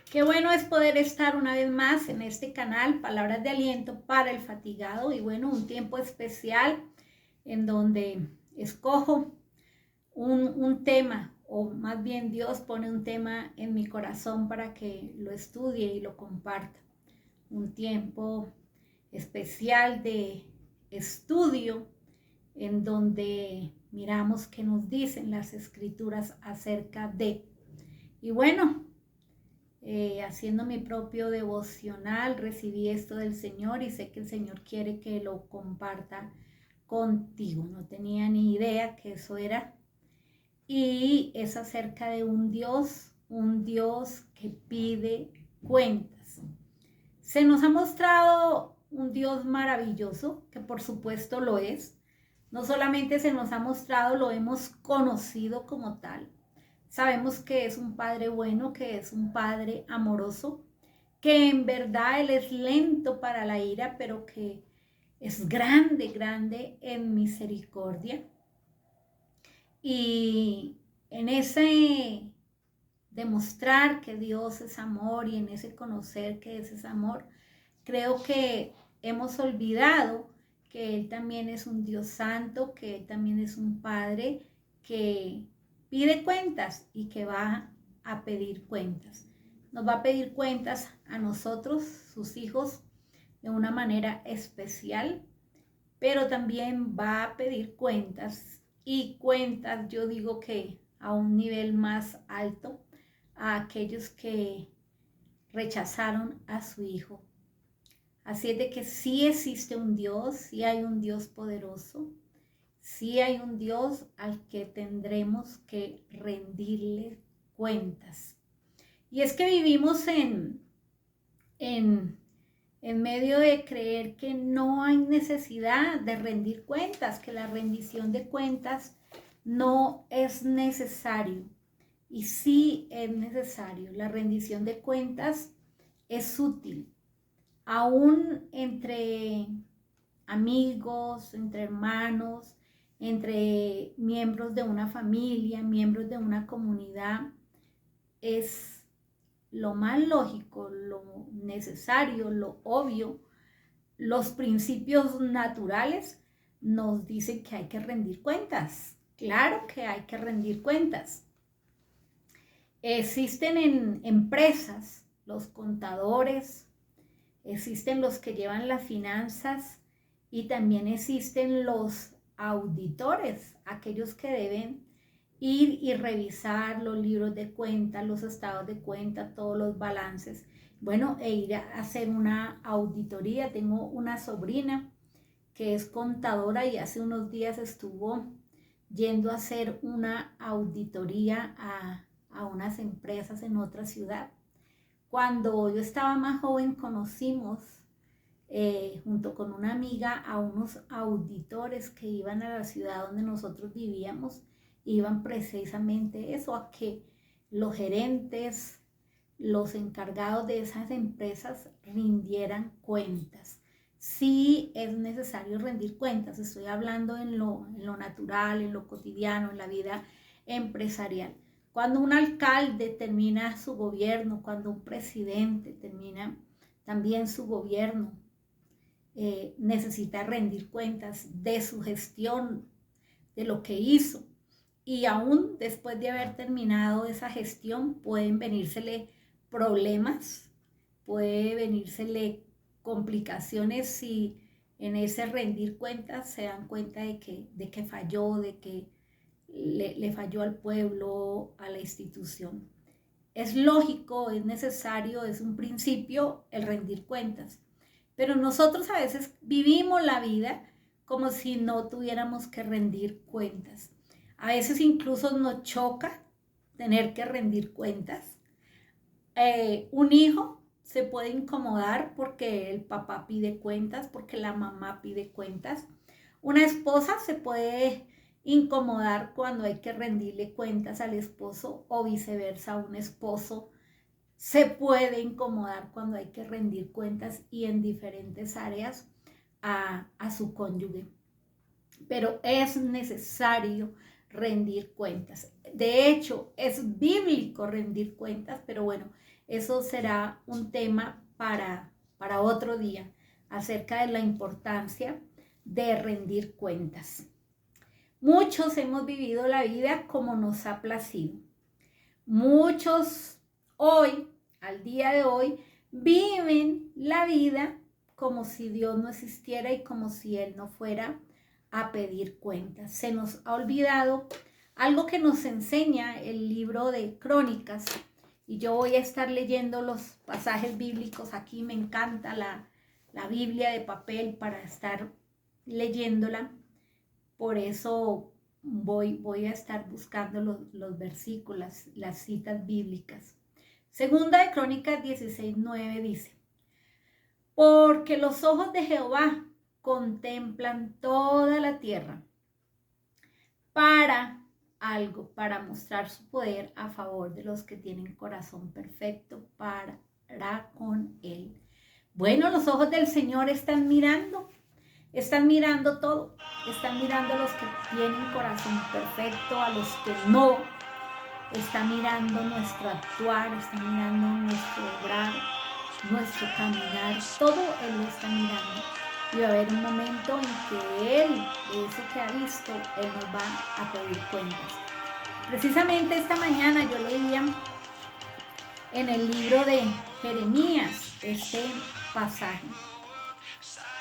Qué bueno es poder estar una vez más en este canal, Palabras de Aliento para el Fatigado. Y bueno, un tiempo especial en donde escojo un tema, o más bien Dios pone un tema en mi corazón para que lo estudie y lo comparta. Un tiempo especial de estudio en donde miramos qué nos dicen las escrituras acerca de. Y bueno, haciendo mi propio devocional, recibí esto del Señor y sé que el Señor quiere que lo comparta contigo. No tenía ni idea que eso era. Y es acerca de un Dios que pide cuentas. Se nos ha mostrado un Dios maravilloso, que por supuesto lo es. No solamente se nos ha mostrado, lo hemos conocido como tal. Sabemos que es un Padre bueno, que es un Padre amoroso, que en verdad Él es lento para la ira, pero que es grande, grande en misericordia. Y en ese demostrar que Dios es amor y en ese conocer que ese es amor, creo que hemos olvidado que Él también es un Dios santo, que Él también es un Padre que pide cuentas y que va a pedir cuentas. Nos va a pedir cuentas a nosotros, sus hijos, de una manera especial, pero también va a pedir cuentas y cuentas, yo digo que a un nivel más alto, a aquellos que rechazaron a su hijo. Así es de que sí existe un Dios, sí hay un Dios poderoso, sí hay un Dios al que tendremos que rendirle cuentas. Y es que vivimos en medio de creer que no hay necesidad de rendir cuentas, que la rendición de cuentas no es necesario. Y sí es necesario. La rendición de cuentas es útil, aún entre amigos, entre hermanos, entre miembros de una familia, miembros de una comunidad. Es lo más lógico, lo necesario, lo obvio. Los principios naturales nos dicen que hay que rendir cuentas. Claro que hay que rendir cuentas. Existen en empresas los contadores, existen los que llevan las finanzas y también existen los auditores, aquellos que deben ir y revisar los libros de cuenta, los estados de cuenta, todos los balances. Bueno, e ir a hacer una auditoría. Tengo una sobrina que es contadora y hace unos días estuvo yendo a hacer una auditoría a unas empresas en otra ciudad. Cuando yo estaba más joven conocimos junto con una amiga a unos auditores que iban a la ciudad donde nosotros vivíamos, iban precisamente eso, a que los gerentes, los encargados de esas empresas rindieran cuentas. Sí es necesario rendir cuentas, estoy hablando en lo natural, en lo cotidiano, en la vida empresarial. Cuando un alcalde termina su gobierno, cuando un presidente termina también su gobierno, necesita rendir cuentas de su gestión, de lo que hizo. Y aún después de haber terminado esa gestión, pueden venírsele problemas, puede venírsele complicaciones si en ese rendir cuentas se dan cuenta de que falló, de que le falló al pueblo, a la institución. Es lógico, es necesario, es un principio el rendir cuentas. Pero nosotros a veces vivimos la vida como si no tuviéramos que rendir cuentas. A veces incluso nos choca tener que rendir cuentas. Un hijo se puede incomodar porque el papá pide cuentas, porque la mamá pide cuentas. Una esposa se puede incomodar cuando hay que rendirle cuentas al esposo o viceversa, un esposo se puede incomodar cuando hay que rendir cuentas y en diferentes áreas a su cónyuge. Pero es necesario rendir cuentas. De hecho, es bíblico rendir cuentas, pero bueno, eso será un tema para otro día, acerca de la importancia de rendir cuentas. Muchos hemos vivido la vida como nos ha placido. Muchos hoy, al día de hoy, viven la vida como si Dios no existiera y como si Él no fuera a pedir cuentas. Se nos ha olvidado algo que nos enseña el libro de Crónicas, y yo voy a estar leyendo los pasajes bíblicos aquí. Me encanta la Biblia de papel para estar leyéndola. Por eso voy a estar buscando los versículos, las citas bíblicas. Segunda de Crónicas 16:9 dice: porque los ojos de Jehová contemplan toda la tierra para algo, para mostrar su poder a favor de los que tienen corazón perfecto para con Él. Bueno, los ojos del Señor están mirando todo, están mirando a los que tienen corazón perfecto, a los que no, está mirando nuestro actuar, está mirando nuestro obrar, nuestro caminar, todo Él lo está mirando. Y va a haber un momento en que Él, de eso que ha visto, Él nos va a pedir cuentas. Precisamente esta mañana yo leía en el libro de Jeremías este pasaje.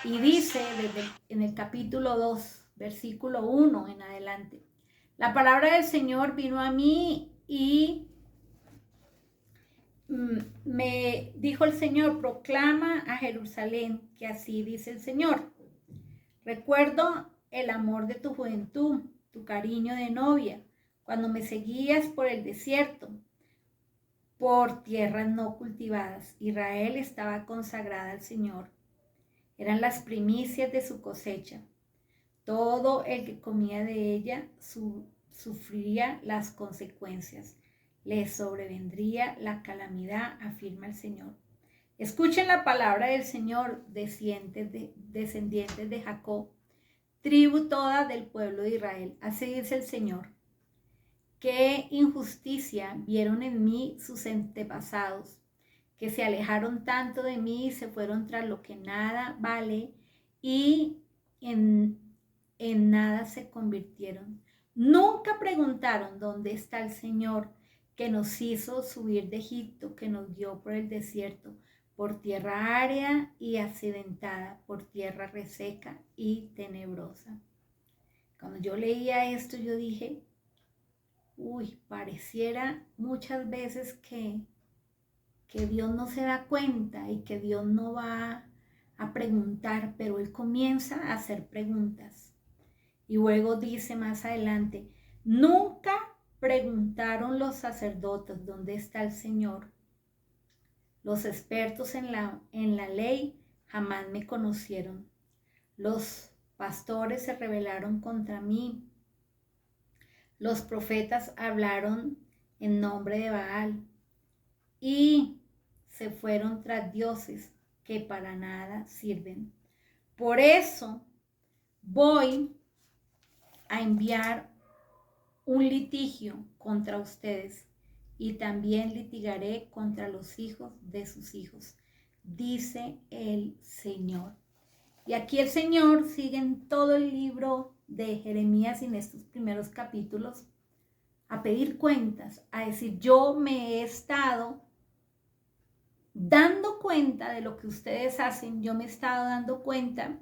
Y dice en el capítulo 2, versículo 1 en adelante: la palabra del Señor vino a mí y me dijo el Señor: proclama a Jerusalén que así dice el Señor. Recuerdo el amor de tu juventud, tu cariño de novia, cuando me seguías por el desierto, por tierras no cultivadas. Israel estaba consagrada al Señor. Eran las primicias de su cosecha. Todo el que comía de ella sufriría las consecuencias. Le sobrevendría la calamidad, afirma el Señor. Escuchen la palabra del Señor, descendientes de Jacob, tribu toda del pueblo de Israel. Así dice el Señor: qué injusticia vieron en mí sus antepasados, que se alejaron tanto de mí y se fueron tras lo que nada vale y en nada se convirtieron. Nunca preguntaron dónde está el Señor que nos hizo subir de Egipto, que nos guió por el desierto, por tierra árida y accidentada, por tierra reseca y tenebrosa. Cuando yo leía esto, yo dije, pareciera muchas veces que Dios no se da cuenta y que Dios no va a preguntar, pero Él comienza a hacer preguntas. Y luego dice más adelante: nunca preguntaron los sacerdotes dónde está el Señor. Los expertos en la ley jamás me conocieron. Los pastores se rebelaron contra mí. Los profetas hablaron en nombre de Baal y se fueron tras dioses que para nada sirven. Por eso voy a enviar un litigio contra ustedes y también litigaré contra los hijos de sus hijos, dice el Señor. Y aquí el Señor sigue en todo el libro de Jeremías y en estos primeros capítulos a pedir cuentas, a decir: yo me he estado dando cuenta de lo que ustedes hacen, yo me he estado dando cuenta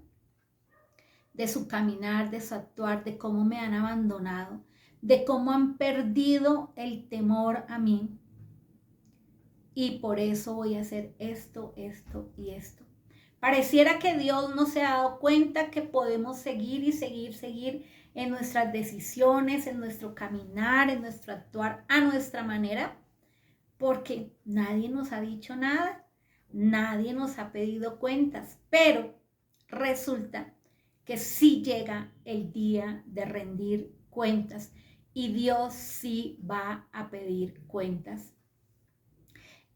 de su caminar, de su actuar, de cómo me han abandonado, de cómo han perdido el temor a mí. Y por eso voy a hacer esto, esto y esto. Pareciera que Dios no se ha dado cuenta que podemos seguir y seguir en nuestras decisiones, en nuestro caminar, en nuestro actuar a nuestra manera, porque nadie nos ha dicho nada, nadie nos ha pedido cuentas, pero resulta que sí llega el día de rendir cuentas y Dios sí va a pedir cuentas.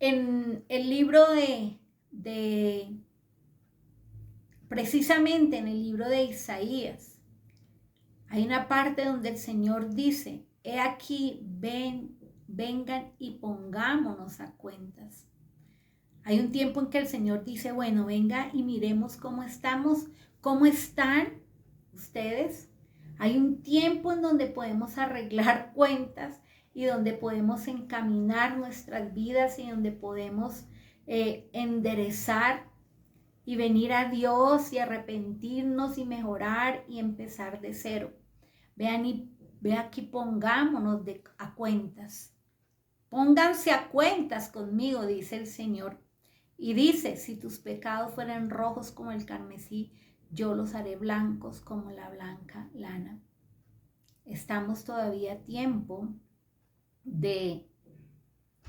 En el libro precisamente en el libro de Isaías, hay una parte donde el Señor dice: he aquí, vengan y pongámonos a cuentas. Hay un tiempo en que el Señor dice, bueno, venga y miremos cómo estamos, cómo están ustedes. Hay un tiempo en donde podemos arreglar cuentas y donde podemos encaminar nuestras vidas y donde podemos enderezar y venir a Dios y arrepentirnos y mejorar y empezar de cero. Ve aquí, pongámonos a cuentas. Pónganse a cuentas conmigo, dice el Señor. Y dice, si tus pecados fueran rojos como el carmesí, yo los haré blancos como la blanca lana. Estamos todavía a tiempo de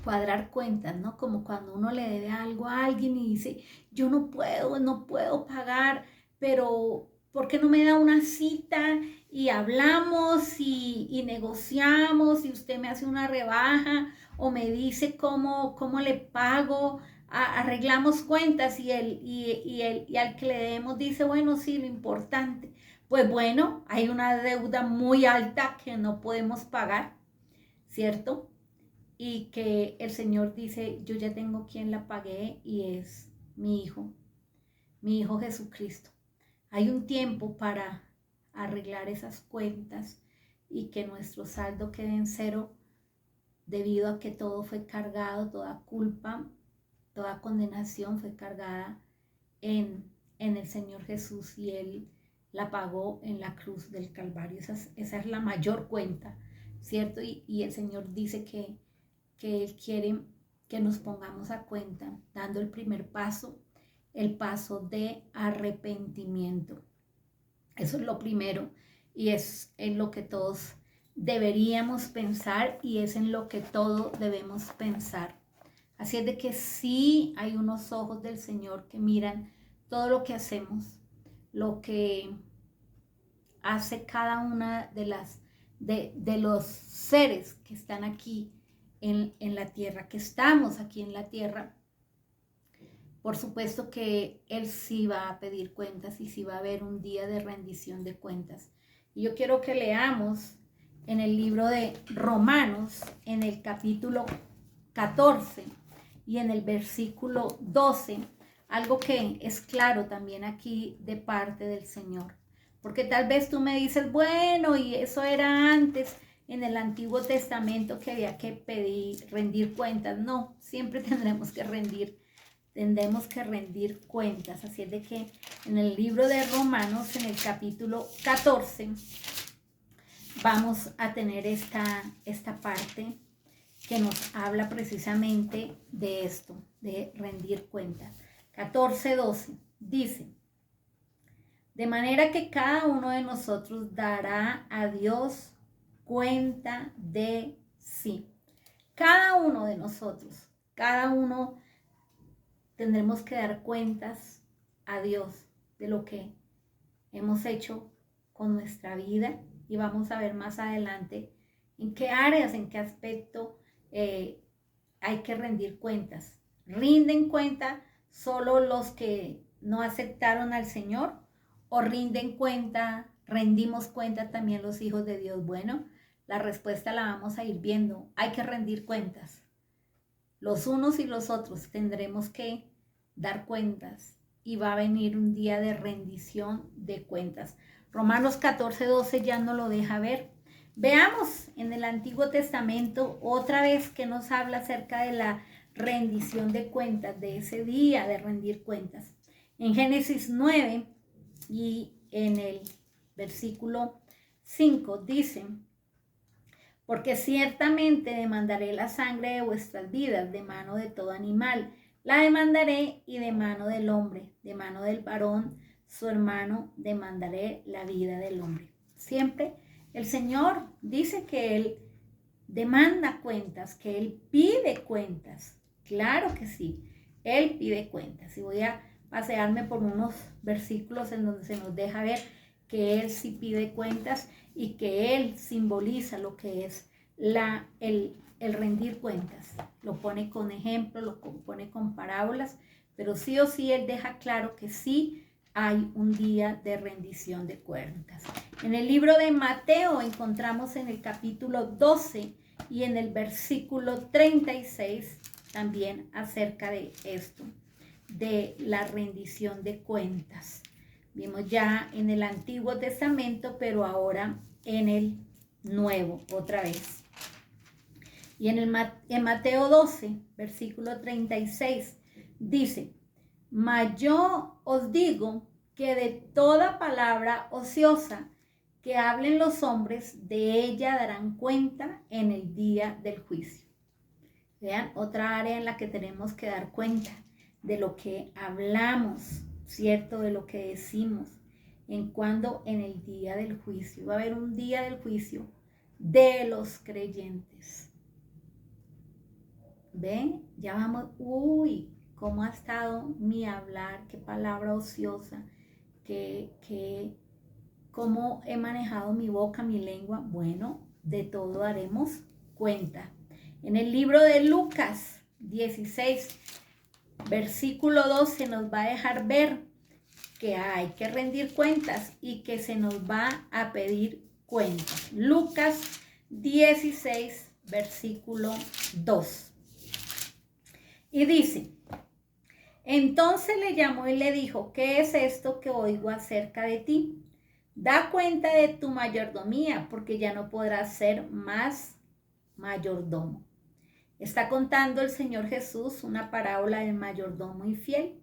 cuadrar cuentas, ¿no? Como cuando uno le debe algo a alguien y dice, yo no puedo pagar, pero ¿por qué no me da una cita y hablamos y negociamos y usted me hace una rebaja o me dice cómo le pago? Arreglamos cuentas y al que le debemos dice, bueno, sí, lo importante. Pues bueno, hay una deuda muy alta que no podemos pagar, ¿cierto? Y que el Señor dice, yo ya tengo quien la pague y es mi Hijo Jesucristo. Hay un tiempo para arreglar esas cuentas y que nuestro saldo quede en cero debido a que todo fue cargado, toda culpa, toda condenación fue cargada en el Señor Jesús y Él la pagó en la cruz del Calvario. Esa es la mayor cuenta, ¿cierto? Y el Señor dice que Él quiere que nos pongamos a cuenta, dando el primer paso, el paso de arrepentimiento. Eso es lo primero y es en lo que todos deberíamos pensar y es en lo que todos debemos pensar. Así es de que sí hay unos ojos del Señor que miran todo lo que hacemos, lo que hace cada una de los seres que están aquí en la tierra, que estamos aquí en la tierra. Por supuesto que Él sí va a pedir cuentas y sí va a haber un día de rendición de cuentas. Y yo quiero que leamos en el libro de Romanos, en el capítulo 14 y en el versículo 12, algo que es claro también aquí de parte del Señor. Porque tal vez tú me dices, bueno, y eso era antes, en el Antiguo Testamento que había que rendir cuentas. No, siempre tendremos que rendir cuentas. Así es de que en el libro de Romanos, en el capítulo 14, vamos a tener esta parte que nos habla precisamente de esto, de rendir cuentas. 14:12 dice, de manera que cada uno de nosotros dará a Dios cuenta de sí. Cada uno de nosotros, cada uno tendremos que dar cuentas a Dios de lo que hemos hecho con nuestra vida y vamos a ver más adelante en qué áreas, en qué aspecto hay que rendir cuentas. ¿Rinden cuenta solo los que no aceptaron al Señor o rendimos cuenta también los hijos de Dios? Bueno, la respuesta la vamos a ir viendo. Hay que rendir cuentas. Los unos y los otros tendremos que dar cuentas y va a venir un día de rendición de cuentas. Romanos 14:12 ya no lo deja ver. Veamos en el Antiguo Testamento otra vez que nos habla acerca de la rendición de cuentas, de ese día de rendir cuentas. En Génesis 9 y en el versículo 5 dice, porque ciertamente demandaré la sangre de vuestras vidas de mano de todo animal, la demandaré y de mano del hombre, de mano del varón, su hermano, demandaré la vida del hombre. Siempre el Señor dice que Él demanda cuentas, que Él pide cuentas. Claro que sí, Él pide cuentas. Y voy a pasearme por unos versículos en donde se nos deja ver que Él sí pide cuentas y que Él simboliza lo que es el rendir cuentas. Lo pone con ejemplos, lo pone con parábolas, pero sí o sí Él deja claro que sí hay un día de rendición de cuentas. En el libro de Mateo encontramos en el capítulo 12 y en el versículo 36 también acerca de esto, de la rendición de cuentas. Vimos ya en el Antiguo Testamento, pero ahora en el Nuevo, otra vez. Y en Mateo 12, versículo 36, dice: mas yo os digo que de toda palabra ociosa que hablen los hombres, de ella darán cuenta en el día del juicio. Vean, otra área en la que tenemos que dar cuenta de lo que hablamos, ¿cierto? De lo que decimos. En el día del juicio. Va a haber un día del juicio de los creyentes. ¿Ven? Ya vamos, cómo ha estado mi hablar, qué palabra ociosa, cómo he manejado mi boca, mi lengua. Bueno, de todo daremos cuenta. En el libro de Lucas 16, versículo 12, nos va a dejar ver que hay que rendir cuentas y que se nos va a pedir cuentas. Lucas 16, versículo 2. Y dice: entonces le llamó y le dijo: ¿qué es esto que oigo acerca de ti? Da cuenta de tu mayordomía, porque ya no podrás ser más mayordomo. Está contando el Señor Jesús una parábola del mayordomo infiel.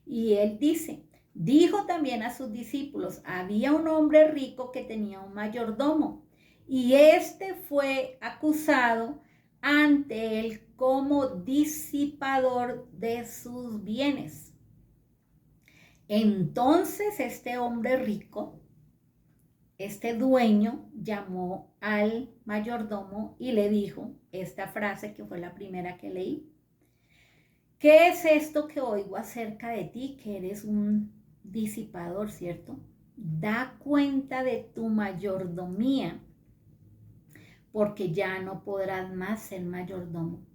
Y él dice: dijo también a sus discípulos: había un hombre rico que tenía un mayordomo, y este fue acusado ante él como disipador de sus bienes. Entonces este hombre rico, este dueño, llamó al mayordomo y le dijo esta frase que fue la primera que leí: ¿qué es esto que oigo acerca de ti, que eres un disipador, cierto? Da cuenta de tu mayordomía, porque ya no podrás más ser mayordomo.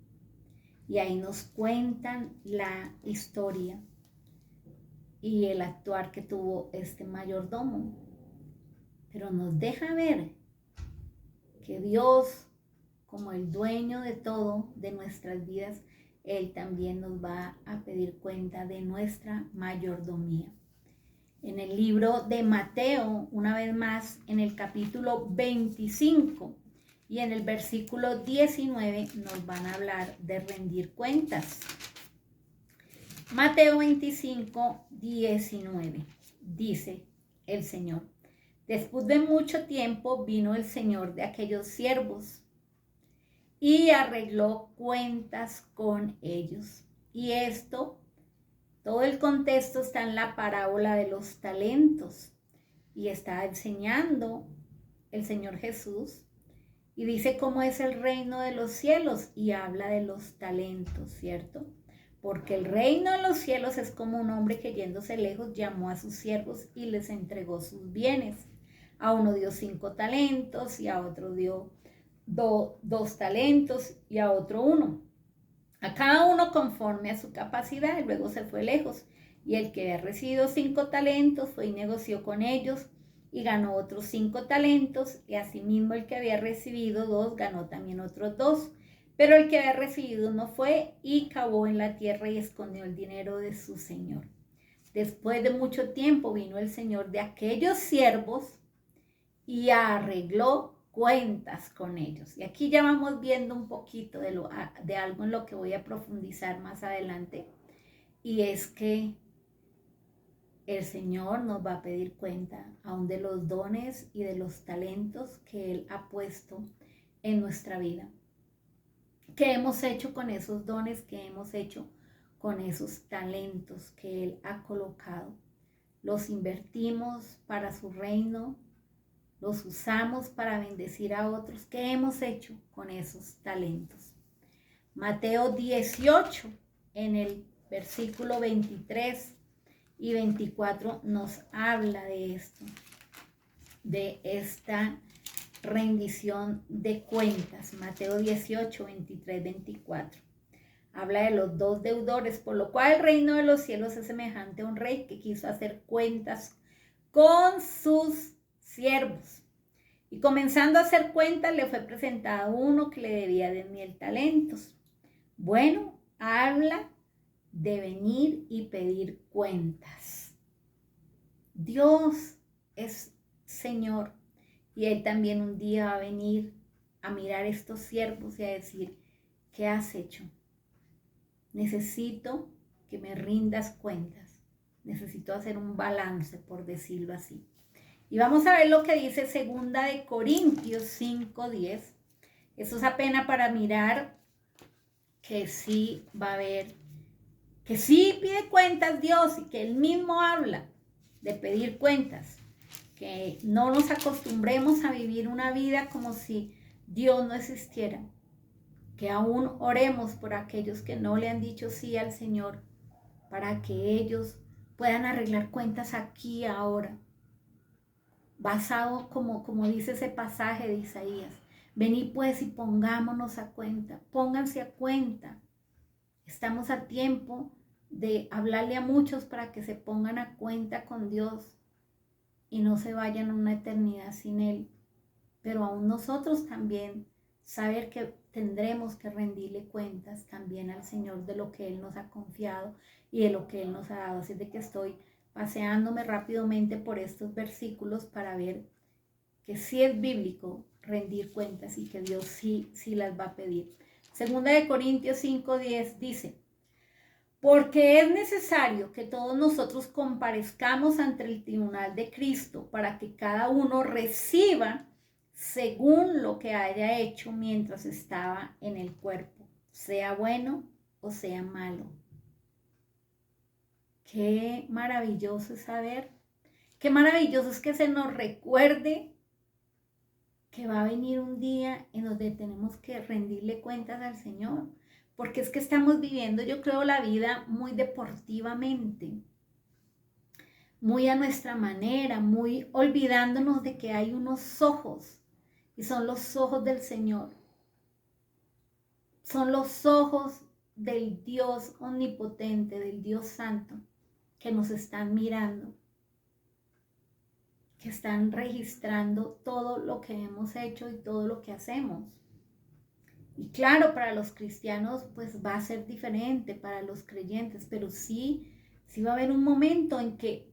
Y ahí nos cuentan la historia y el actuar que tuvo este mayordomo. Pero nos deja ver que Dios, como el dueño de todo, de nuestras vidas, Él también nos va a pedir cuenta de nuestra mayordomía. En el libro de Mateo, una vez más, en el capítulo 25 y en el versículo 19, nos van a hablar de rendir cuentas. Mateo 25, 19, dice el Señor: después de mucho tiempo vino el Señor de aquellos siervos y arregló cuentas con ellos. Y esto, todo el contexto está en la parábola de los talentos. Y está enseñando el Señor Jesús y dice cómo es el reino de los cielos y habla de los talentos, ¿cierto? Porque el reino de los cielos es como un hombre que yéndose lejos llamó a sus siervos y les entregó sus bienes. A uno dio 5 talentos y a otro dio 2 talentos y a otro 1. A cada uno conforme a su capacidad, y luego se fue lejos. Y el que había recibido 5 talentos fue y negoció con ellos y ganó otros 5 talentos. Y asimismo el que había recibido 2 ganó también otros 2. Pero el que había recibido 1 fue y cavó en la tierra y escondió el dinero de su señor. Después de mucho tiempo vino el señor de aquellos siervos y arregló cuentas con ellos. Y aquí ya vamos viendo un poquito de algo en lo que voy a profundizar más adelante. Y es que el Señor nos va a pedir cuenta aún de los dones y de los talentos que Él ha puesto en nuestra vida. ¿Qué hemos hecho con esos dones? ¿Qué hemos hecho con esos talentos que Él ha colocado? ¿Los invertimos para su reino? ¿Los usamos para bendecir a otros? ¿Qué hemos hecho con esos talentos? Mateo 18, en el versículo 23 y 24, nos habla de esto, de esta rendición de cuentas. Mateo 18, 23, 24. Habla de los 2 deudores, por lo cual el reino de los cielos es semejante a un rey que quiso hacer cuentas con sus siervos. Y comenzando a hacer cuentas, le fue presentado uno que le debía 10,000 talentos. Bueno, habla de venir y pedir cuentas. Dios es Señor y Él también un día va a venir a mirar estos siervos y a decir, ¿qué has hecho? Necesito que me rindas cuentas. Necesito hacer un balance, por decirlo así. Y vamos a ver lo que dice 2 Corintios 5:10. Eso es apenas para mirar que sí va a haber, que sí pide cuentas Dios y que Él mismo habla de pedir cuentas. Que no nos acostumbremos a vivir una vida como si Dios no existiera. Que aún oremos por aquellos que no le han dicho sí al Señor, para que ellos puedan arreglar cuentas aquí y ahora. Basado como dice ese pasaje de Isaías. Venid pues y pongámonos a cuenta, pónganse a cuenta. Estamos a tiempo de hablarle a muchos para que se pongan a cuenta con Dios y no se vayan a una eternidad sin Él. Pero aún nosotros también saber que tendremos que rendirle cuentas también al Señor de lo que Él nos ha confiado y de lo que Él nos ha dado. Así de que estoy paseándome rápidamente por estos versículos para ver que sí es bíblico rendir cuentas y que Dios sí las va a pedir. 2 Corintios 5:10 dice, porque es necesario que todos nosotros comparezcamos ante el tribunal de Cristo para que cada uno reciba según lo que haya hecho mientras estaba en el cuerpo, sea bueno o sea malo. Qué maravilloso es saber, qué maravilloso es que se nos recuerde que va a venir un día en donde tenemos que rendirle cuentas al Señor. Porque es que estamos viviendo, yo creo, la vida muy deportivamente, muy a nuestra manera, muy olvidándonos de que hay unos ojos, y son los ojos del Señor. Son los ojos del Dios omnipotente, del Dios santo, que nos están mirando, que están registrando todo lo que hemos hecho y todo lo que hacemos. Y claro, para los cristianos pues va a ser diferente, para los creyentes, pero sí va a haber un momento en que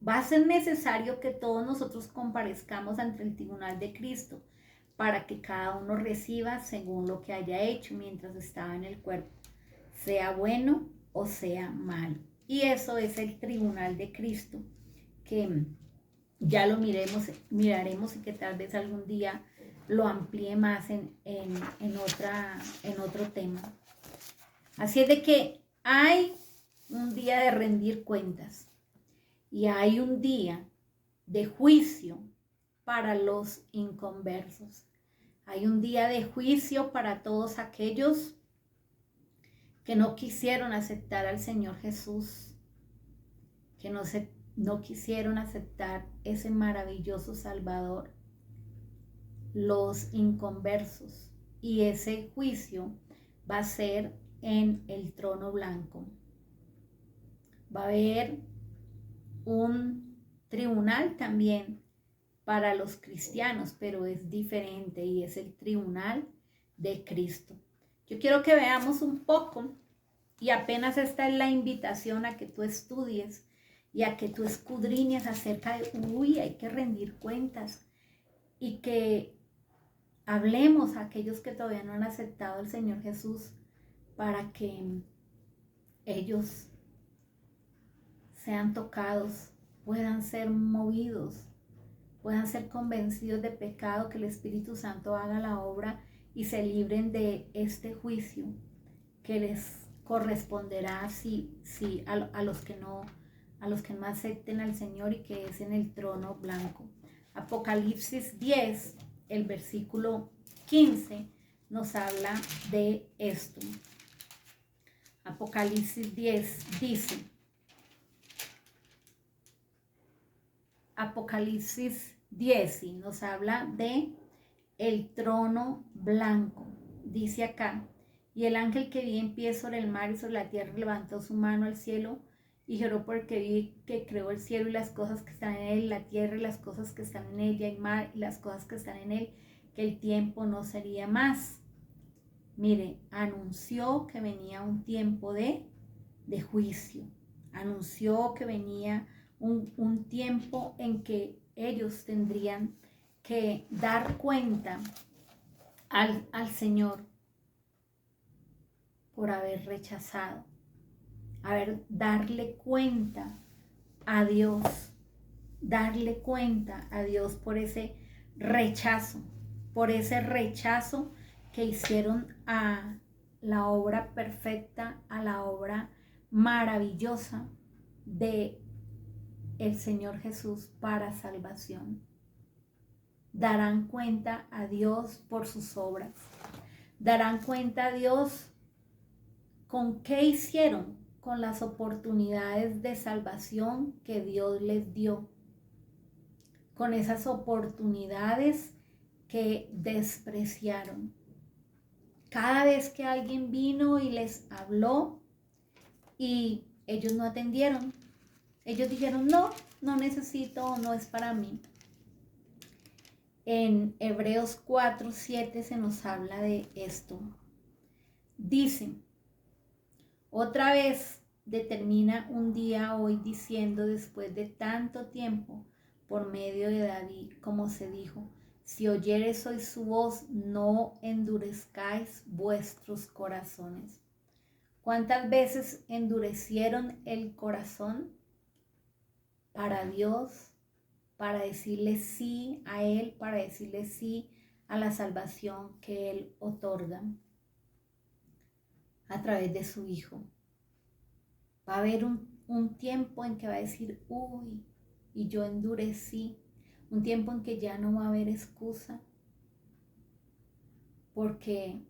va a ser necesario que todos nosotros comparezcamos ante el tribunal de Cristo para que cada uno reciba según lo que haya hecho mientras estaba en el cuerpo, sea bueno o sea malo. Y eso es el tribunal de Cristo, que ya lo miraremos y que tal vez algún día lo amplíe más en otro tema. Así es de que hay un día de rendir cuentas y hay un día de juicio para los inconversos. Hay un día de juicio para todos aquellos que no quisieron aceptar al Señor Jesús, que no quisieron aceptar ese maravilloso Salvador, los inconversos. Y ese juicio va a ser en el trono blanco. Va a haber un tribunal también para los cristianos, pero es diferente y es el tribunal de Cristo. Yo quiero que veamos un poco, y apenas esta es la invitación a que tú estudies y a que tú escudriñes acerca de, hay que rendir cuentas, y que hablemos a aquellos que todavía no han aceptado al Señor Jesús para que ellos sean tocados, puedan ser movidos, puedan ser convencidos de pecado, que el Espíritu Santo haga la obra y se libren de este juicio que les corresponderá a los que no acepten al Señor, y que es en el trono blanco. Apocalipsis 10, el versículo 15 nos habla de esto. Apocalipsis 10 dice, Apocalipsis 10 nos habla de el trono blanco. Dice acá, y el ángel que vi en pie sobre el mar y sobre la tierra levantó su mano al cielo y lloró porque vi que creó el cielo y las cosas que están en él, la tierra y las cosas que están en ella, y mar y las cosas que están en él, que el tiempo no sería más. mire, anunció que venía un tiempo de juicio. Anunció que venía un tiempo en que ellos tendrían que dar cuenta al Señor por haber rechazado, darle cuenta a Dios, darle cuenta a Dios por ese rechazo que hicieron a la obra perfecta, a la obra maravillosa de el Señor Jesús para salvación. Darán cuenta a Dios por sus obras. Darán cuenta a Dios con qué hicieron con las oportunidades de salvación que Dios les dio. Con esas oportunidades que despreciaron. Cada vez que alguien vino y les habló y ellos no atendieron, ellos dijeron, no necesito, no es para mí. En Hebreos 4:7 se nos habla de esto. Dice, otra vez determina un día hoy diciendo después de tanto tiempo por medio de David, como se dijo, si oyereis hoy su voz, no endurezcáis vuestros corazones. ¿Cuántas veces endurecieron el corazón para Dios, para decirle sí a Él, para decirle sí a la salvación que Él otorga a través de su Hijo? Va a haber un tiempo en que va a decir, uy, y yo endurecí. Un tiempo en que ya no va a haber excusa, porque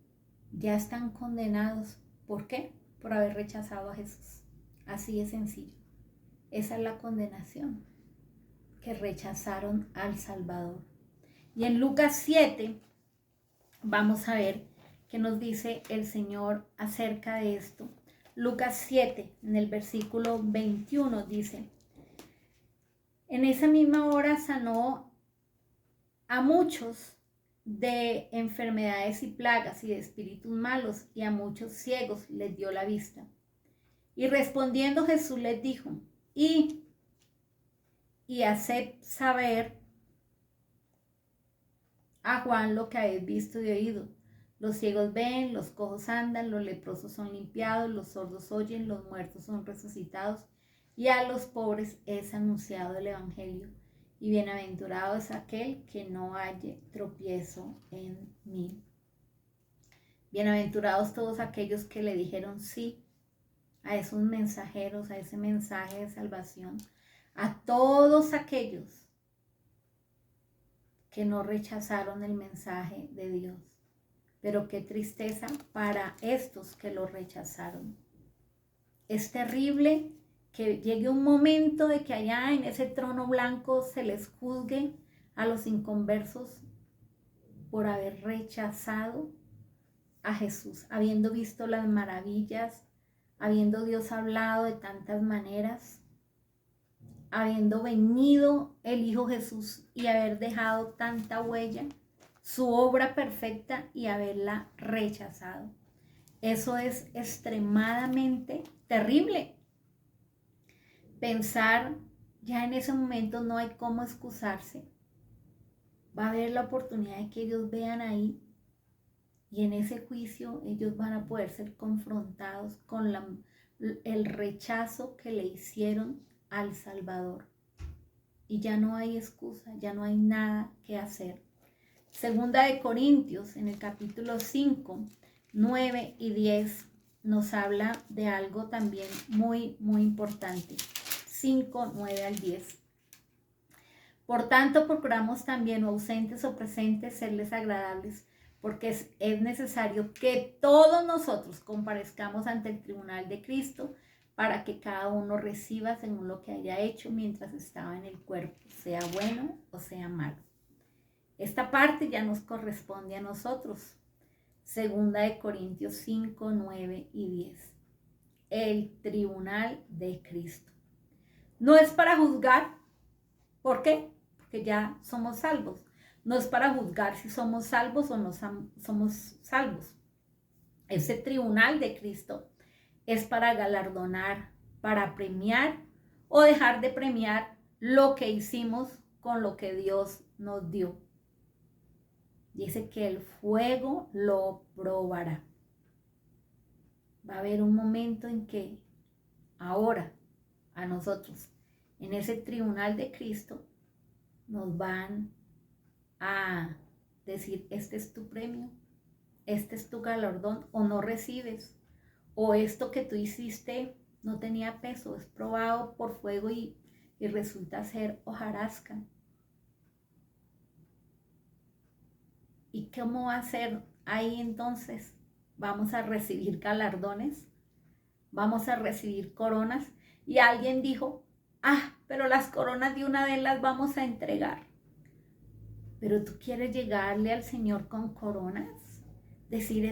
ya están condenados. ¿Por qué? Por haber rechazado a Jesús. Así de sencillo. Esa es la condenación, que rechazaron al Salvador. Y en Lucas 7 vamos a ver qué nos dice el Señor acerca de esto. Lucas 7, en el versículo 21 dice, en esa misma hora sanó a muchos de enfermedades y plagas y de espíritus malos, y a muchos ciegos les dio la vista. Y respondiendo Jesús les dijo, y haced saber a Juan lo que habéis visto y oído. Los ciegos ven, los cojos andan, los leprosos son limpiados, los sordos oyen, los muertos son resucitados, y a los pobres es anunciado el evangelio. Y bienaventurado es aquel que no halle tropiezo en mí. Bienaventurados todos aquellos que le dijeron sí a esos mensajeros, a ese mensaje de salvación. A todos aquellos que no rechazaron el mensaje de Dios. Pero qué tristeza para estos que lo rechazaron. Es terrible que llegue un momento de que allá en ese trono blanco se les juzgue a los inconversos por haber rechazado a Jesús, habiendo visto las maravillas, habiendo Dios hablado de tantas maneras, habiendo venido el Hijo Jesús y haber dejado tanta huella, su obra perfecta, y haberla rechazado. Eso es extremadamente terrible. Pensar ya en ese momento no hay cómo excusarse. Va a haber la oportunidad de que ellos vean ahí, y en ese juicio ellos van a poder ser confrontados con el rechazo que le hicieron al Salvador. Y ya no hay excusa, ya no hay nada que hacer. Segunda de Corintios, en el capítulo 5, 9 y 10, nos habla de algo también muy, muy importante. 5, 9 al 10. Por tanto, procuramos también, o ausentes o presentes, serles agradables, porque es necesario que todos nosotros comparezcamos ante el tribunal de Cristo, para que cada uno reciba según lo que haya hecho mientras estaba en el cuerpo, sea bueno o sea malo. Esta parte ya nos corresponde a nosotros. Segunda de Corintios 5, 9 y 10. El tribunal de Cristo. No es para juzgar. ¿Por qué? Porque ya somos salvos. No es para juzgar si somos salvos o no somos salvos. Ese tribunal de Cristo es para galardonar, para premiar o dejar de premiar lo que hicimos con lo que Dios nos dio. Dice que el fuego lo probará. Va a haber un momento en que ahora a nosotros, en ese tribunal de Cristo, nos van a decir, este es tu premio, este es tu galardón, o no recibes, o esto que tú hiciste no tenía peso, es probado por fuego y resulta ser hojarasca. ¿Y cómo va a ser ahí entonces? ¿Vamos a recibir galardones? ¿Vamos a recibir coronas? Y alguien dijo, pero las coronas de una vez las vamos a entregar. Pero tú quieres llegarle al Señor con coronas, decir,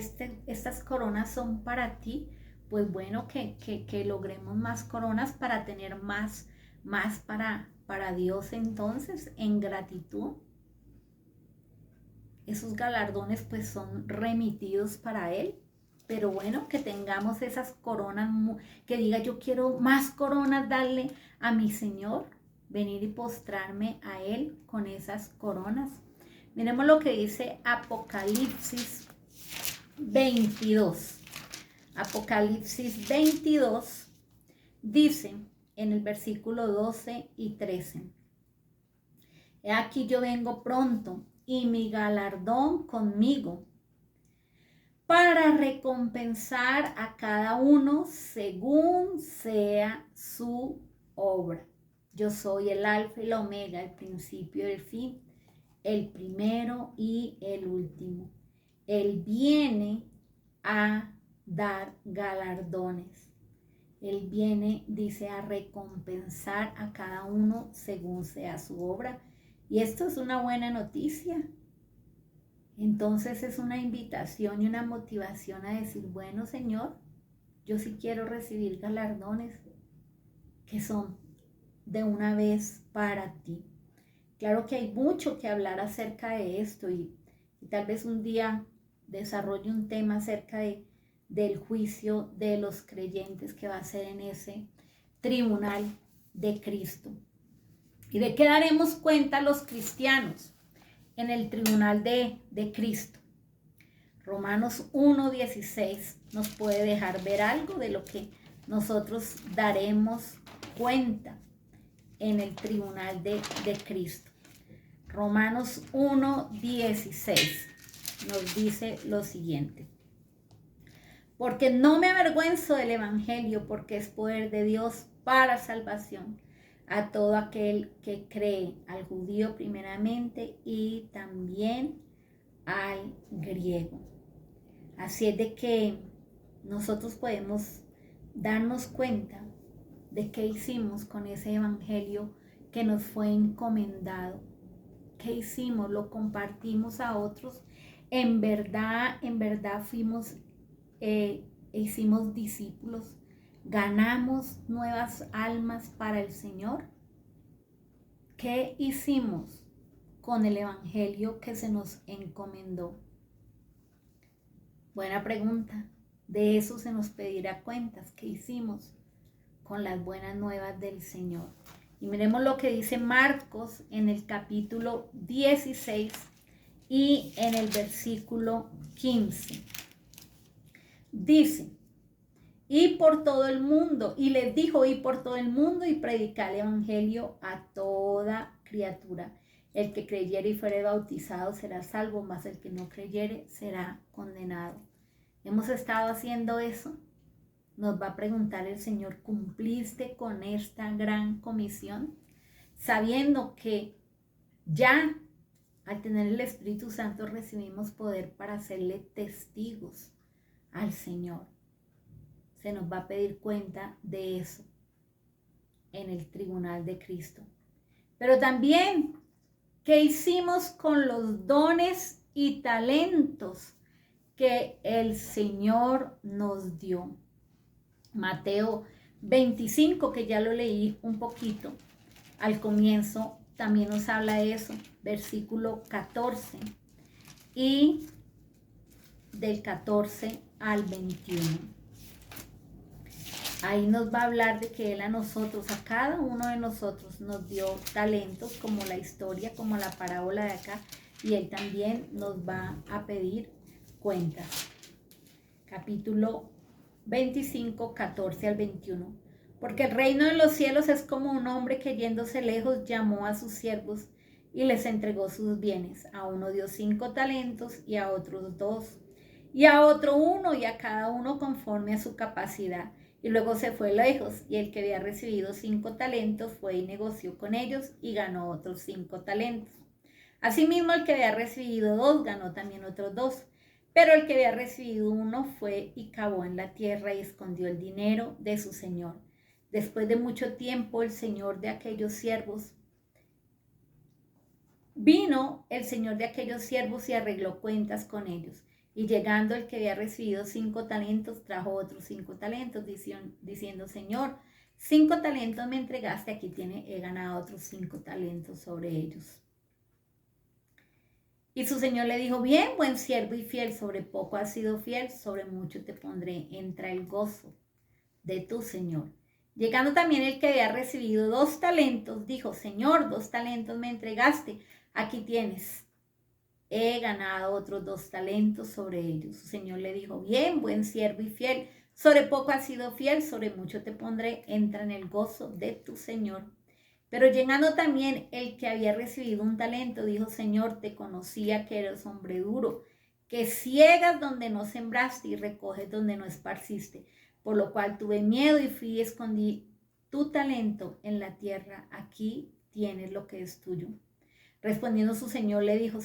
estas coronas son para ti. Pues bueno, que logremos más coronas para tener más para Dios entonces, en gratitud. Esos galardones pues son remitidos para Él. Pero bueno, que tengamos esas coronas, que diga, yo quiero más coronas darle a mi Señor, venir y postrarme a Él con esas coronas. Miremos lo que dice Apocalipsis 22. Apocalipsis 22 dice en el versículo 12 y 13. He aquí yo vengo pronto y mi galardón conmigo, para recompensar a cada uno según sea su obra. Yo soy el alfa y la omega, el principio y el fin, el primero y el último. Él viene a dar galardones. Él viene, dice, a recompensar a cada uno según sea su obra. Y esto es una buena noticia. Entonces es una invitación y una motivación a decir, bueno, Señor, yo sí quiero recibir galardones que son de una vez para ti. Claro que hay mucho que hablar acerca de esto y tal vez un día desarrolle un tema acerca del juicio de los creyentes que va a ser en ese tribunal de Cristo. ¿Y de qué daremos cuenta los cristianos en el tribunal de Cristo? Romanos 1:16 nos puede dejar ver algo de lo que nosotros daremos cuenta en el tribunal de Cristo. Romanos 1:16 nos dice lo siguiente: porque no me avergüenzo del evangelio, porque es poder de Dios para salvación a todo aquel que cree, al judío primeramente y también al griego. Así es de que nosotros podemos darnos cuenta de qué hicimos con ese evangelio que nos fue encomendado. ¿Qué hicimos? Lo compartimos a otros. En verdad fuimos, hicimos discípulos. Ganamos nuevas almas para el Señor. ¿Qué hicimos con el evangelio que se nos encomendó? Buena pregunta. De eso se nos pedirá cuentas. ¿Qué hicimos con las buenas nuevas del Señor? Y miremos lo que dice Marcos en el capítulo 16 y en el versículo 15. Dice, y por todo el mundo, y les dijo, y por todo el mundo y predicar el evangelio a toda criatura. El que creyere y fuere bautizado será salvo, mas el que no creyere será condenado. ¿Hemos estado haciendo eso? Nos va a preguntar el Señor, ¿cumpliste con esta gran comisión? Sabiendo que ya al tener el Espíritu Santo recibimos poder para hacerle testigos al Señor. Se nos va a pedir cuenta de eso en el tribunal de Cristo. Pero también, ¿qué hicimos con los dones y talentos que el Señor nos dio? Mateo 25, que ya lo leí un poquito al comienzo, también nos habla de eso, versículo 14 y del 14 al 21. Ahí nos va a hablar de que Él a nosotros, a cada uno de nosotros, nos dio talentos, como la historia, como la parábola de acá, y Él también nos va a pedir cuentas. Capítulo 25, 14 al 21. Porque el reino de los cielos es como un hombre que yéndose lejos llamó a sus siervos y les entregó sus bienes. A uno dio 5 talentos y a otros 2, y a otro 1, y a cada uno conforme a su capacidad. Y luego se fue lejos, y el que había recibido 5 talentos fue y negoció con ellos y ganó otros 5 talentos. Asimismo, el que había recibido 2 ganó también otros 2. Pero el que había recibido 1 fue y cavó en la tierra y escondió el dinero de su señor. Después de mucho tiempo, el señor de aquellos siervos vino y arregló cuentas con ellos. Y llegando el que había recibido 5 talentos, trajo otros 5 talentos, diciendo, Señor, 5 talentos me entregaste, aquí he ganado otros 5 talentos sobre ellos. Y su señor le dijo, bien, buen siervo y fiel, sobre poco has sido fiel, sobre mucho te pondré, entra el gozo de tu señor. Llegando también el que había recibido 2 talentos, dijo, Señor, 2 talentos me entregaste, aquí tienes. He ganado otros 2 talentos sobre ellos. Su señor le dijo, bien, buen siervo y fiel, sobre poco has sido fiel, sobre mucho te pondré, entra en el gozo de tu señor. Pero llegando también el que había recibido 1 talento, dijo, Señor, te conocía que eres hombre duro, que ciegas donde no sembraste y recoges donde no esparciste, por lo cual tuve miedo y fui y escondí tu talento en la tierra, aquí tienes lo que es tuyo. Respondiendo su señor le dijo,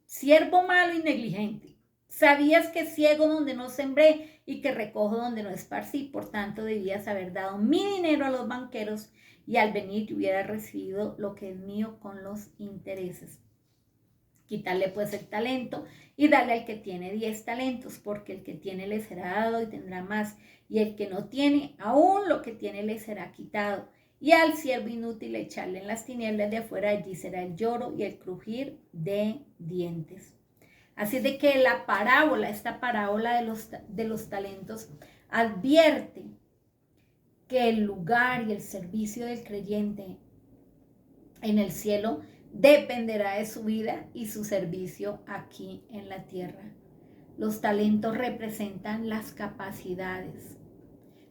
siervo malo y negligente, sabías que ciego donde no sembré y que recojo donde no esparcí, por tanto debías haber dado mi dinero a los banqueros y al venir hubiera recibido lo que es mío con los intereses. Quitarle pues el talento y darle al que tiene 10 talentos, porque el que tiene le será dado y tendrá más, y el que no tiene, aún lo que tiene le será quitado. Y al siervo inútil echarle en las tinieblas de afuera, allí será el lloro y el crujir de dientes. Así de que esta parábola de los talentos, advierte que el lugar y el servicio del creyente en el cielo dependerá de su vida y su servicio aquí en la tierra. Los talentos representan las capacidades,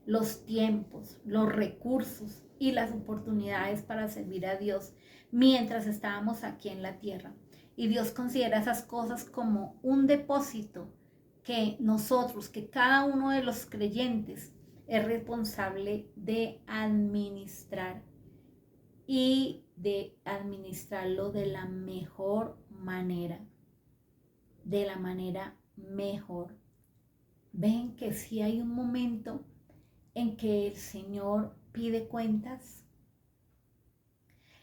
los tiempos, los recursos y las oportunidades para servir a Dios mientras estábamos aquí en la tierra. Y Dios considera esas cosas como un depósito que cada uno de los creyentes es responsable de administrar y de administrarlo de la mejor manera, mejor. Ven que si hay un momento en que el Señor pide cuentas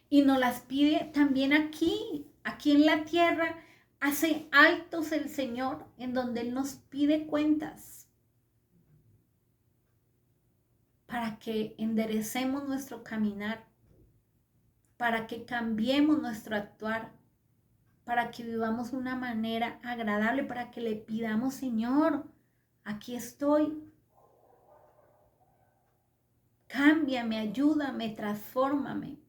y nos las pide también aquí en la tierra. Hace altos el Señor en donde Él nos pide cuentas para que enderecemos nuestro caminar, para que cambiemos nuestro actuar, para que vivamos de una manera agradable, para que le pidamos, Señor, aquí estoy. Cámbiame, ayúdame, transfórmame.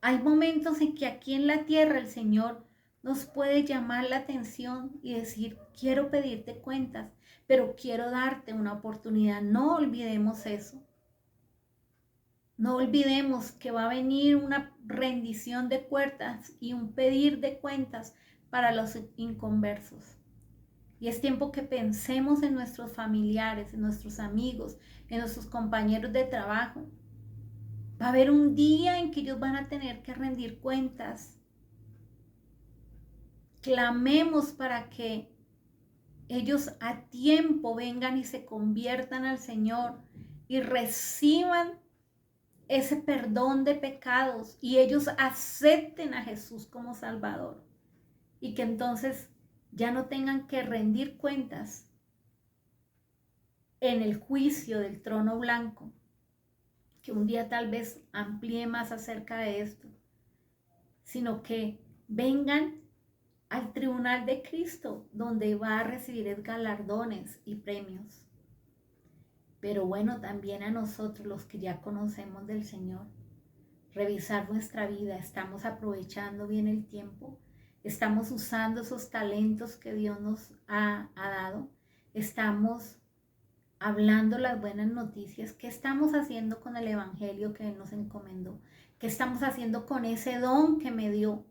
Hay momentos en que aquí en la tierra el Señor nos puede llamar la atención y decir, quiero pedirte cuentas, pero quiero darte una oportunidad. No olvidemos eso. No olvidemos que va a venir una rendición de cuentas y un pedir de cuentas para los inconversos. Y es tiempo que pensemos en nuestros familiares, en nuestros amigos, en nuestros compañeros de trabajo. Va a haber un día en que ellos van a tener que rendir cuentas. Clamemos para que ellos a tiempo vengan y se conviertan al Señor y reciban ese perdón de pecados y ellos acepten a Jesús como Salvador y que entonces ya no tengan que rendir cuentas en el juicio del trono blanco, que un día tal vez amplíe más acerca de esto, sino que vengan al tribunal de Cristo, donde va a recibir galardones y premios. Pero bueno, también a nosotros, los que ya conocemos del Señor, revisar nuestra vida. ¿Estamos aprovechando bien el tiempo? ¿Estamos usando esos talentos que Dios nos ha dado? ¿Estamos hablando las buenas noticias? ¿Qué estamos haciendo con el evangelio que Él nos encomendó? ¿Qué estamos haciendo con ese don que me dio?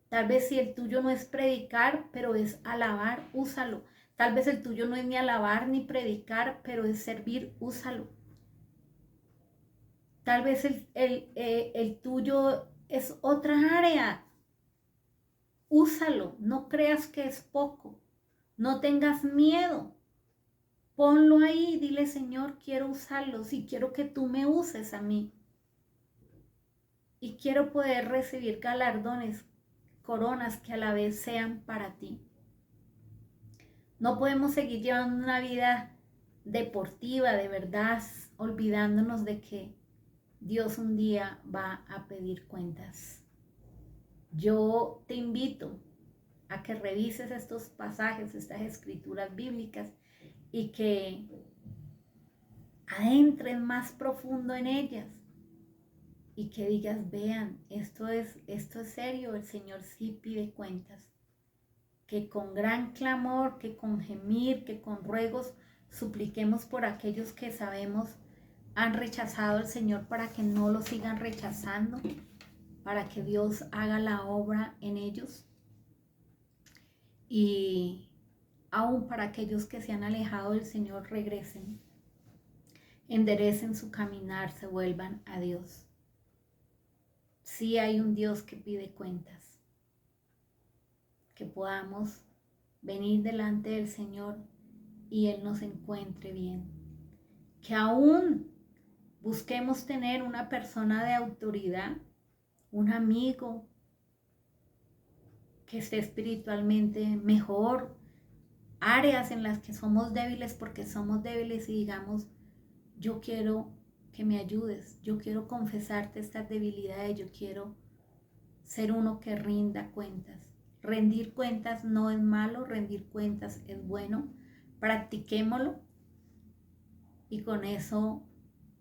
Tal vez si el tuyo no es predicar, pero es alabar, úsalo. Tal vez el tuyo no es ni alabar ni predicar, pero es servir, úsalo. Tal vez el tuyo es otra área, úsalo. No creas que es poco. No tengas miedo. Ponlo ahí, dile, Señor, quiero usarlo, sí, quiero que tú me uses a mí. Y quiero poder recibir galardones, coronas que a la vez sean para ti. No podemos seguir llevando una vida deportiva, de verdad, olvidándonos de que Dios un día va a pedir cuentas. Yo te invito a que revises estos pasajes, estas escrituras bíblicas, y que adentres más profundo en ellas y que digas, vean, esto es serio, el Señor sí pide cuentas. Que con gran clamor, que con gemir, que con ruegos supliquemos por aquellos que sabemos han rechazado al Señor, para que no lo sigan rechazando, para que Dios haga la obra en ellos. Y aún para aquellos que se han alejado del Señor, regresen, enderecen su caminar, se vuelvan a Dios. Sí hay un Dios que pide cuentas, que podamos venir delante del Señor y Él nos encuentre bien. Que aún busquemos tener una persona de autoridad, un amigo que esté espiritualmente mejor, áreas en las que somos débiles, porque somos débiles, y digamos, yo quiero que me ayudes, yo quiero confesarte estas debilidades, yo quiero ser uno que rinda cuentas. Rendir cuentas no es malo, rendir cuentas es bueno, practiquémoslo y con eso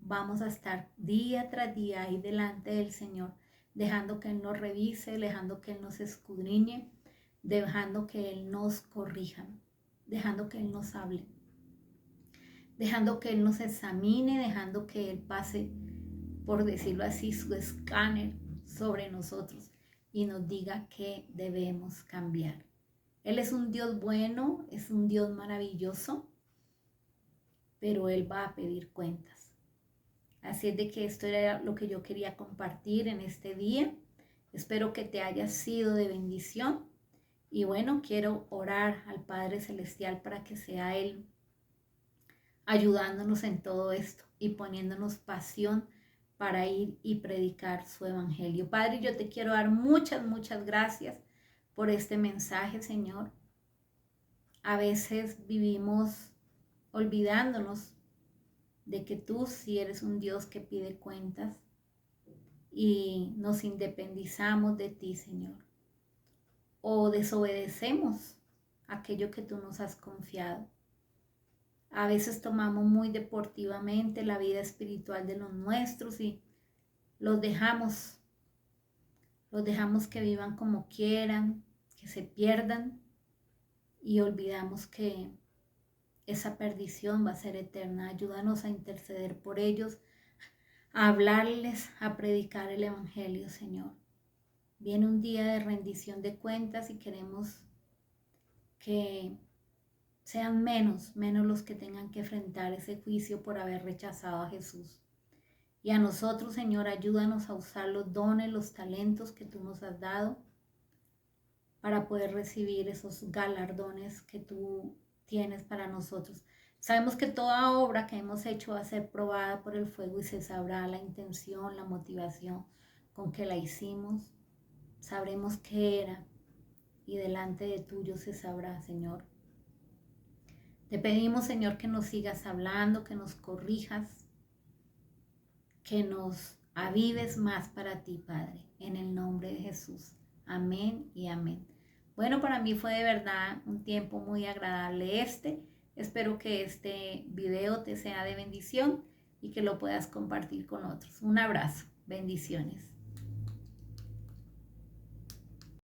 vamos a estar día tras día ahí delante del Señor, dejando que Él nos revise, dejando que Él nos escudriñe, dejando que Él nos corrija, dejando que Él nos hable, dejando que Él nos examine, dejando que Él pase, por decirlo así, su escáner sobre nosotros y nos diga que debemos cambiar. Él es un Dios bueno, es un Dios maravilloso, pero Él va a pedir cuentas. Así es de que esto era lo que yo quería compartir en este día. Espero que te haya sido de bendición. Y bueno, quiero orar al Padre Celestial para que sea Él ayudándonos en todo esto y poniéndonos pasión para ir y predicar su evangelio. Padre, yo te quiero dar muchas gracias por este mensaje, Señor. A veces vivimos olvidándonos de que tú sí eres un Dios que pide cuentas y nos independizamos de ti, Señor. O desobedecemos aquello que tú nos has confiado. A veces tomamos muy deportivamente la vida espiritual de los nuestros y los dejamos que vivan como quieran, que se pierdan, y olvidamos que esa perdición va a ser eterna. Ayúdanos a interceder por ellos, a hablarles, a predicar el evangelio, Señor. Viene un día de rendición de cuentas y queremos que sean menos los que tengan que enfrentar ese juicio por haber rechazado a Jesús. Y a nosotros, Señor, ayúdanos a usar los dones, los talentos que tú nos has dado para poder recibir esos galardones que tú tienes para nosotros. Sabemos que toda obra que hemos hecho va a ser probada por el fuego y se sabrá la intención, la motivación con que la hicimos. Sabremos qué era y delante de tuyo se sabrá, Señor. Te pedimos, Señor, que nos sigas hablando, que nos corrijas, que nos avives más para ti, Padre, en el nombre de Jesús. Amén y amén. Bueno, para mí fue de verdad un tiempo muy agradable este. Espero que este video te sea de bendición y que lo puedas compartir con otros. Un abrazo. Bendiciones.